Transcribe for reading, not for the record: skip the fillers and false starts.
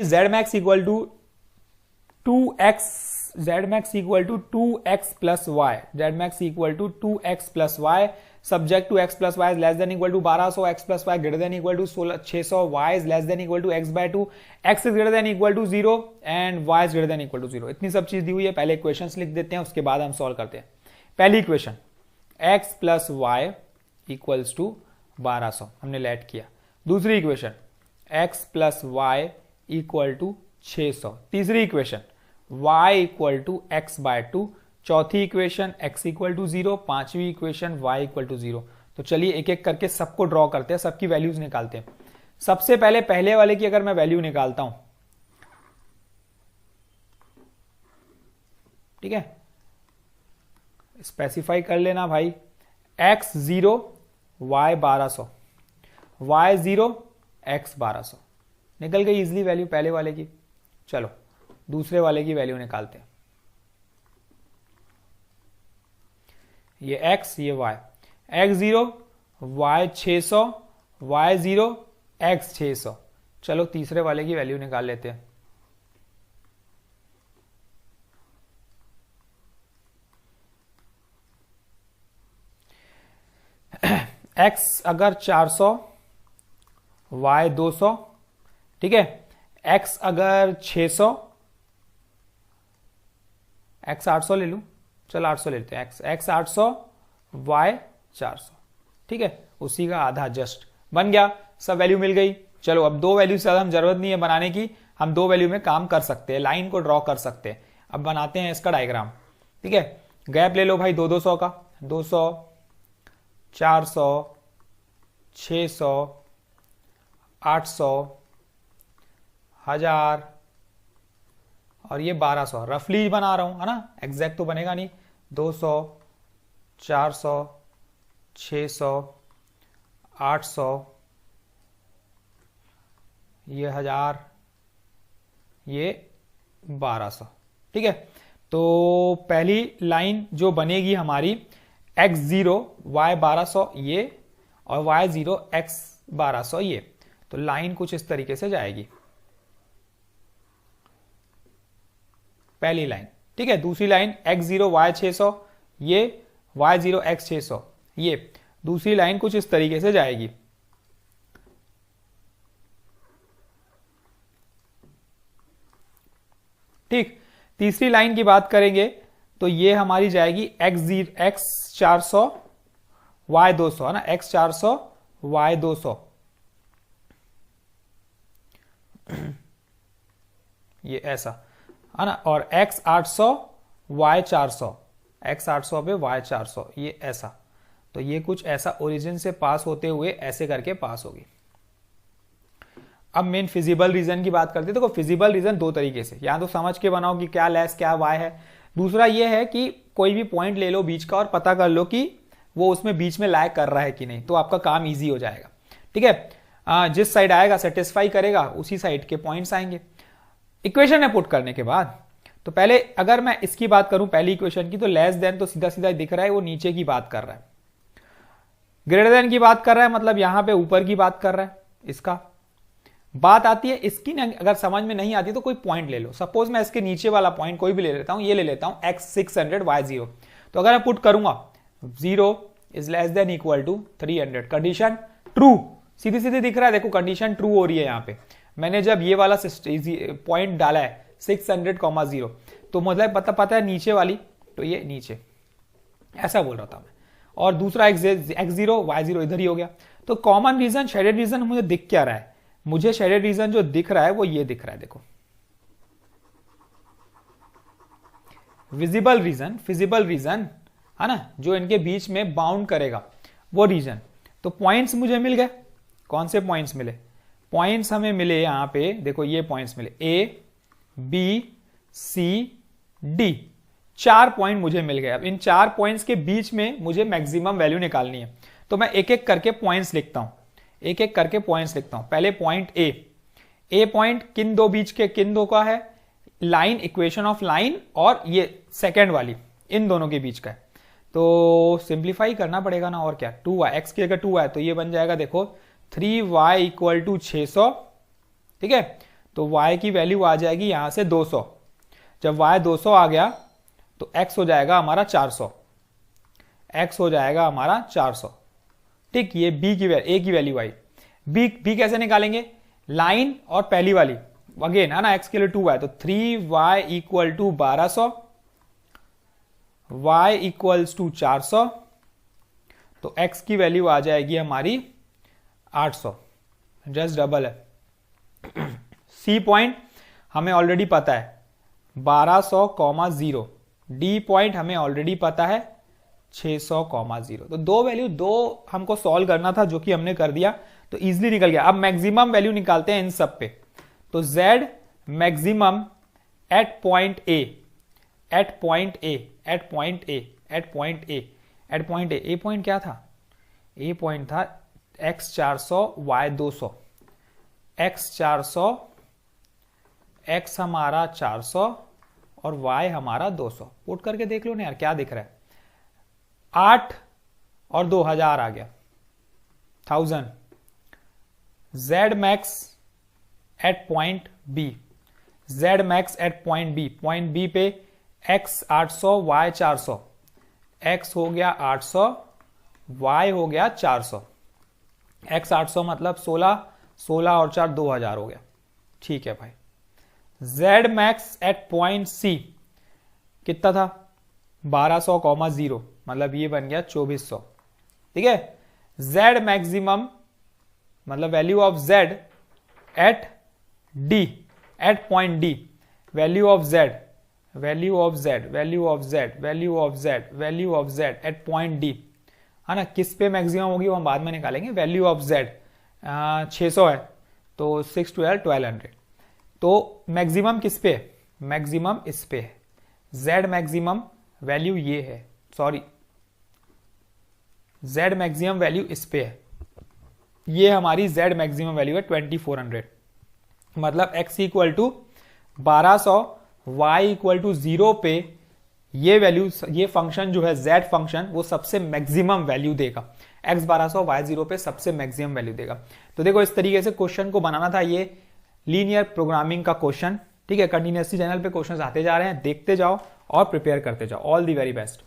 Z max equal to 2x, Z max equal to 2x plus Y, Z max equal to 2x plus Y, subject to x plus Y is less than equal to 1200, x plus Y greater than equal to 600, y is less than equal to x by 2, x is greater than equal to 0 and y is greater than equal to 0। इतनी सब चीज दी हुई है। पहले equations लिख देते हैं, उसके बाद हम सॉल्व करते हैं। पहली equation x plus Y equals to 1200, हमने लेट किया। दूसरी equation x plus Y equal to 600। तीसरी equation y equal to x by 2। चौथी इक्वेशन x इक्वल टू 0। पांचवी इक्वेशन y इक्वल टू 0। तो चलिए एक एक करके सबको ड्रॉ करते हैं, सबकी वैल्यूज निकालते हैं। सबसे पहले पहले वाले की अगर मैं वैल्यू निकालता हूं, ठीक है, स्पेसिफाई कर लेना भाई, x 0 y 1200, y 0 x 1200, निकल गई इजिली वैल्यू पहले वाले की। चलो दूसरे वाले की वैल्यू निकालते हैं। ये x, ये y, x 0 y 600, y 0 x 600। चलो तीसरे वाले की वैल्यू निकाल लेते हैं। x अगर 400, y 200, ठीक है, x अगर 600, x 800 ले लूं, चल 800 लेते हैं, x 800, y 400, ठीक है, उसी का आधा जस्ट बन गया, सब वैल्यू मिल गई। चलो अब दो वैल्यू से ज्यादा हम जरूरत नहीं है बनाने की, हम दो वैल्यू में काम कर सकते हैं, लाइन को ड्रॉ कर सकते हैं। अब बनाते हैं इसका डायग्राम, ठीक है। गैप ले लो भाई 200 का, 200, 400, 600, 800, 1000 और ये 1200, रफली बना रहा हूं, है ना, एग्जैक्ट तो बनेगा नहीं। 200, 400, 600, 800, ये 1000, ये 1200, ठीक है। तो पहली लाइन जो बनेगी हमारी x 0 y 1200 ये और y 0 x 1200 ये, तो लाइन कुछ इस तरीके से जाएगी पहली लाइन, ठीक है। दूसरी लाइन x 0 y 600 ये, y 0 x 600 ये, दूसरी लाइन कुछ इस तरीके से जाएगी, ठीक। तीसरी लाइन की बात करेंगे तो ये हमारी जाएगी x 400 y 200, है ना, x 400 y 200 ये ऐसा, है ना, और x 800 y 400, x 800 पे y 400 ये ऐसा। तो ये कुछ ऐसा ओरिजिन से पास होते हुए ऐसे करके पास होगी। अब मेन फिजिबल रीजन की बात करते हैं। देखो फिजिबल रीजन दो तरीके से, या तो समझ के बनाओ कि क्या लेस क्या वाई है, दूसरा ये है कि कोई भी पॉइंट ले लो बीच का और पता कर लो कि वो उसमें बीच में लाइक कर रहा है कि नहीं, तो आपका काम इजी हो जाएगा, ठीक है। जिस साइड आएगा सेटिस्फाई करेगा उसी साइड के पॉइंट्स आएंगे इक्वेशन में पुट करने के बाद। तो पहले अगर मैं इसकी बात करूं पहली इक्वेशन की, तो लेस देन तो सीधा सीधा दिख रहा है वो नीचे की बात कर रहा है, ग्रेटर देन की बात कर रहा है मतलब यहां पे ऊपर की बात कर रहा है। इसका बात आती है इसकी ना, अगर समझ में नहीं आती तो कोई पॉइंट ले लो। सपोज मैं इसके नीचे वाला पॉइंट कोई भी ले लेता हूं, ये ले लेता हूं x 600 y 0। तो अगर मैं पुट करूंगा 0 is less than equal to 300, condition true, सीधी सीधी दिख रहा है, देखो कंडीशन ट्रू हो रही है। यहां पे मैंने जब ये वाला पॉइंट डाला है 600, तो मतलब पता है नीचे वाली, तो ये नीचे ऐसा बोल रहा था मैं, और दूसरा x 0 y 0 इधर ही हो गया। तो कॉमन रीजन, शेडेड रीजन मुझे दिख क्या रहा है, मुझे शेडेड रीजन जो दिख रहा है वो ये दिख रहा है, देखो विजिबल रीजन, फिजिबल रीजन, है ना, जो इनके बीच में बाउंड करेगा वो रीजन। तो पॉइंट्स मुझे मिल गए। कौन से पॉइंट्स मिले, पॉइंट्स हमें मिले यहां पे, देखो ये पॉइंट्स मिले A B C D, 4 point मुझे मिल गए। अब इन 4 पॉइंट्स के बीच में मुझे मैक्सिमम वैल्यू निकालनी है, तो मैं एक एक करके पॉइंट्स लिखता हूं, एक एक करके पॉइंट्स लिखता हूं। पहले पॉइंट ए पॉइंट किन दो बीच के, किन दो का है, लाइन, इक्वेशन ऑफ लाइन, और ये सेकेंड वाली इन दोनों के बीच का है। तो सिंप्लीफाई करना पड़ेगा ना, और क्या, 2y, x की अगर 2 है तो ये बन जाएगा देखो 3y इक्वल टू 600, ठीक है। तो y की वैल्यू आ जाएगी यहां से 200। जब y 200 आ गया तो x हो जाएगा हमारा 400, x हो जाएगा हमारा 400। ठीक, ये b की वैल्यू, a की वैल्यू आई। b कैसे निकालेंगे, लाइन और पहली वाली अगेन है ना, x के लिए 2 है तो 3y equal to 1200, y equals to 400, तो x की वैल्यू आ जाएगी हमारी 800, जस्ट डबल है। सी पॉइंट हमें ऑलरेडी पता है 1200,0, डी पॉइंट हमें ऑलरेडी पता है 600,0। तो दो वैल्यू दो हमको सॉल्व करना था, जो कि हमने कर दिया, तो इजीली निकल गया। अब मैक्सिमम वैल्यू निकालते हैं इन सब पे। तो z maximum at point A, at point A, at point A, at point A, at point A. A point क्या था, ए पॉइंट था x 400 y 200, x 400, x हमारा 400 और y हमारा 200। पुट करके देख लो ना यार क्या दिख रहा है, 8 और 2000 आ गया 1000। z max at point B, z max at point B, point B पे x 800 y 400, x हो गया 800 y हो गया 400, x 800 मतलब 16, 16 और 4 2000 हो गया। ठीक है भाई। z max at point C कितना था 1200,0, मतलब ये बन गया 2400। ठीक है। z मैक्सिमम मतलब value of z at d, at point d, value of z, value of z, value of z, value of z, value of z at point d, है ना। किस पे मैक्सिमम होगी वो हम बाद में निकालेंगे। वैल्यू ऑफ z 600 है तो 6 12 1200। तो मैक्सिमम किस पे है, मैक्सिमम इस पे है। z मैक्सिमम वैल्यू ये है, सॉरी z मैक्सिमम वैल्यू इस पे है, ये हमारी z मैक्सिमम वैल्यू है 2400। मतलब x equal to 1200 y equal to 0 पे ये वैल्यू, ये फंक्शन जो है z फंक्शन, वो सबसे मैक्सिमम वैल्यू देगा। x 1200 y 0 पे सबसे मैक्सिमम वैल्यू देगा। तो देखो इस तरीके से क्वेश्चन को बनाना था, ये लीनियर प्रोग्रामिंग का क्वेश्चन। ठीक है, कंटिन्यूअसली चैनल पे क्वेश्चंस आते जा रहे हैं, देखते जाओ और प्रिपेयर करते जाओ। All the very best.